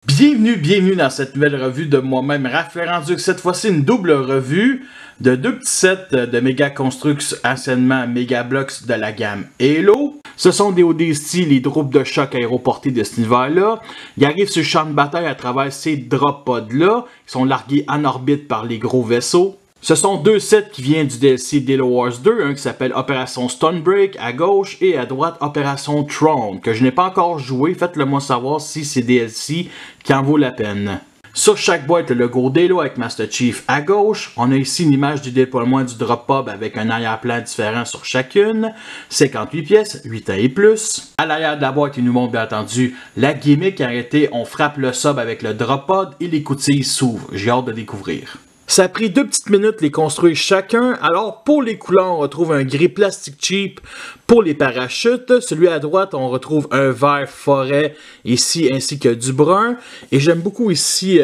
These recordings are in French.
Bienvenue dans cette nouvelle revue de moi-même, Raph Leranduc. Cette fois-ci, une double revue de deux petits sets de Mega Construx, anciennement Mega Bloks de la gamme Halo. Ce sont des ODST, les droupes de choc aéroportés de cet univers-là. Ils arrivent sur le champ de bataille à travers ces drop pods-là. Ils sont largués en orbite par les gros vaisseaux. Ce sont deux sets qui viennent du DLC Halo Wars 2, un qui s'appelle Opération Stonebreak à gauche et à droite Opération Throne, que je n'ai pas encore joué. Faites-le moi savoir si c'est DLC qui en vaut la peine. Sur chaque boîte, le logo d'Halo avec Master Chief à gauche. On a ici une image du déploiement du drop pod avec un arrière-plan différent sur chacune. 58 pièces, 8 ans et plus. À l'arrière de la boîte, il nous montre bien entendu la gimmick arrêtée. On frappe le sub avec le drop pod et les coutilles s'ouvrent. J'ai hâte de découvrir. Ça a pris 2 petites minutes les construire chacun. Alors pour les couleurs, on retrouve un gris plastique cheap pour les parachutes. Celui à droite, on retrouve un vert forêt ici ainsi que du brun. Et j'aime beaucoup ici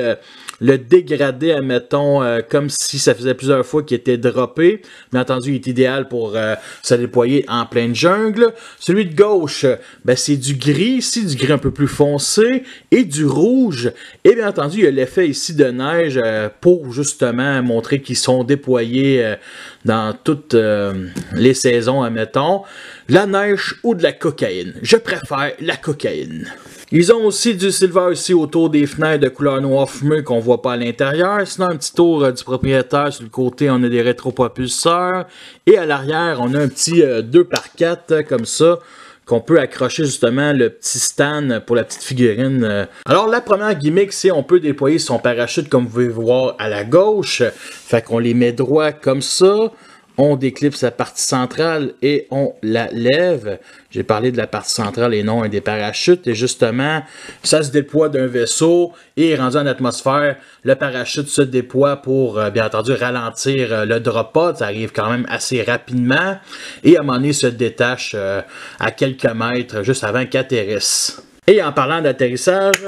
le dégradé, admettons, comme si ça faisait plusieurs fois qu'il était droppé. Bien entendu, il est idéal pour se déployer en pleine jungle. Celui de gauche, ben, c'est du gris ici, du gris un peu plus foncé et du rouge. Et bien entendu, il y a l'effet ici de neige pour justement montrer qu'ils sont déployés dans toutes les saisons, admettons. La neige ou de la cocaïne. Je préfère la cocaïne. Ils ont aussi du silver ici autour des fenêtres de couleur noir fumé qu'on voit pas à l'intérieur. Sinon, un petit tour du propriétaire sur le côté, on a des rétropropulseurs. Et à l'arrière, on a un petit 2x4 comme ça, qu'on peut accrocher justement le petit stand pour la petite figurine. Alors la première gimmick, c'est on peut déployer son parachute comme vous pouvez voir à la gauche. Fait qu'on les met droit comme ça. On déclipse la partie centrale et on la lève. J'ai parlé de la partie centrale et non des parachutes. Et justement, ça se déploie d'un vaisseau et rendu en atmosphère, le parachute se déploie pour, bien entendu, ralentir le drop pod. Ça arrive quand même assez rapidement. Et à un moment donné, se détache à quelques mètres juste avant qu'il atterrisse. Et en parlant d'atterrissage,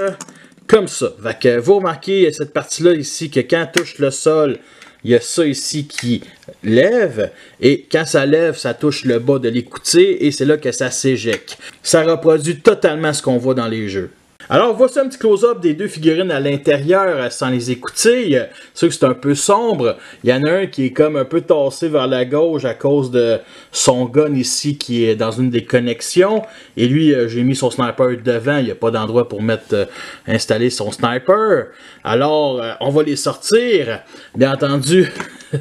comme ça. Fait que vous remarquez cette partie-là ici que quand touche le sol, il y a ça ici qui lève et quand ça lève, ça touche le bas de l'écoutille et c'est là que ça s'éjecte. Ça reproduit totalement ce qu'on voit dans les jeux. Alors voici un petit close-up des deux figurines à l'intérieur sans les écoutilles. C'est sûr que c'est un peu sombre. Il y en a un qui est comme un peu tassé vers la gauche à cause de son gun ici qui est dans une des connexions. Et lui, j'ai mis son sniper devant. Il n'y a pas d'endroit pour mettre installer son sniper. Alors, on va les sortir. Bien entendu,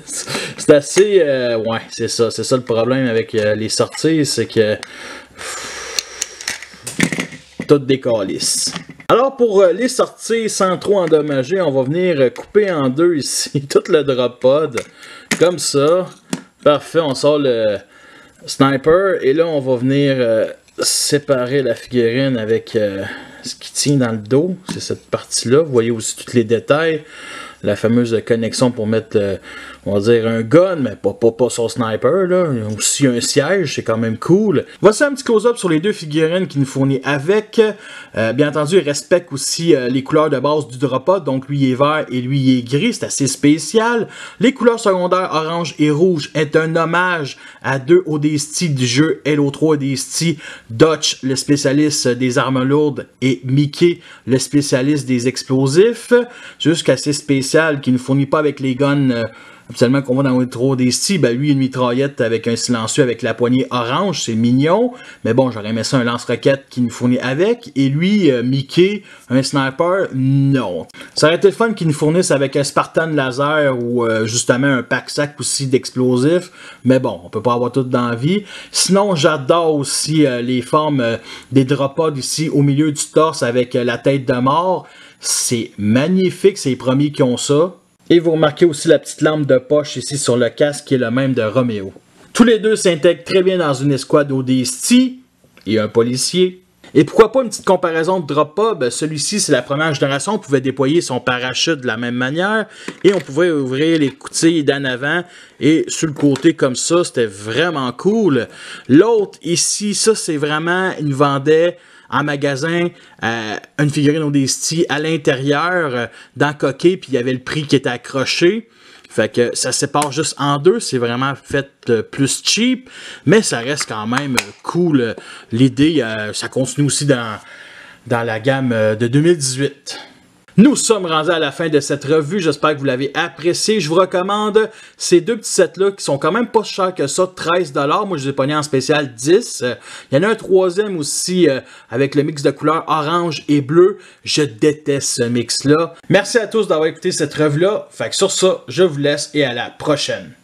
c'est assez... ouais, c'est ça. C'est ça le problème avec les sorties, c'est que... tout décalisse. Alors pour les sortir sans trop endommager, on va venir couper en deux ici tout le drop pod comme ça. Parfait, on sort le sniper et là on va venir séparer la figurine avec ce qui tient dans le dos. C'est cette partie-là. Vous voyez aussi tous les détails. La fameuse connexion pour mettre, on va dire, un gun, mais pas son sniper, là. Il y a aussi un siège, c'est quand même cool. Voici un petit close-up sur les deux figurines qu'il nous fournit avec. Bien entendu, il respecte aussi les couleurs de base du drop pod, donc lui il est vert et lui il est gris, c'est assez spécial. Les couleurs secondaires orange et rouge est un hommage à deux ODST du jeu Halo 3 ODST, Dutch, le spécialiste des armes lourdes, et Mickey, le spécialiste des explosifs. C'est juste assez spécial qui ne fournit pas avec les guns habituellement qu'on voit dans le 3 ODST. Ben lui, une mitraillette avec un silencieux avec la poignée orange, c'est mignon. Mais bon, j'aurais aimé ça un lance-roquette qui nous fournit avec. Et lui, Mickey, un sniper, non. Ça aurait été le fun qu'il nous fournisse avec un Spartan laser ou justement un pack-sac aussi d'explosifs. Mais bon, on peut pas avoir tout dans la vie. Sinon, j'adore aussi les formes des drop pods ici au milieu du torse avec la tête de mort. C'est magnifique, c'est les premiers qui ont ça. Et vous remarquez aussi la petite lampe de poche ici sur le casque qui est le même de Romeo. Tous les deux s'intègrent très bien dans une escouade ODST et un policier. Et pourquoi pas une petite comparaison de drop pod? Celui-ci, c'est la première génération. On pouvait déployer son parachute de la même manière. Et on pouvait ouvrir les coutilles d'en avant et sur le côté comme ça. C'était vraiment cool. L'autre ici, ça c'est vraiment, il nous vendait en magasin une figurine ODST à l'intérieur dans coquet, puis il y avait le prix qui était accroché. Fait que ça sépare juste en deux, c'est vraiment fait plus cheap, mais ça reste quand même cool. L'idée, ça continue aussi dans la gamme de 2018. Nous sommes rendus à la fin de cette revue. J'espère que vous l'avez apprécié. Je vous recommande ces deux petits sets-là qui sont quand même pas chers que ça, 13 $. Moi, je les ai pognés en spécial 10. Il y en a un troisième aussi avec le mix de couleurs orange et bleu. Je déteste ce mix-là. Merci à tous d'avoir écouté cette revue-là. Fait que sur ça, je vous laisse et à la prochaine.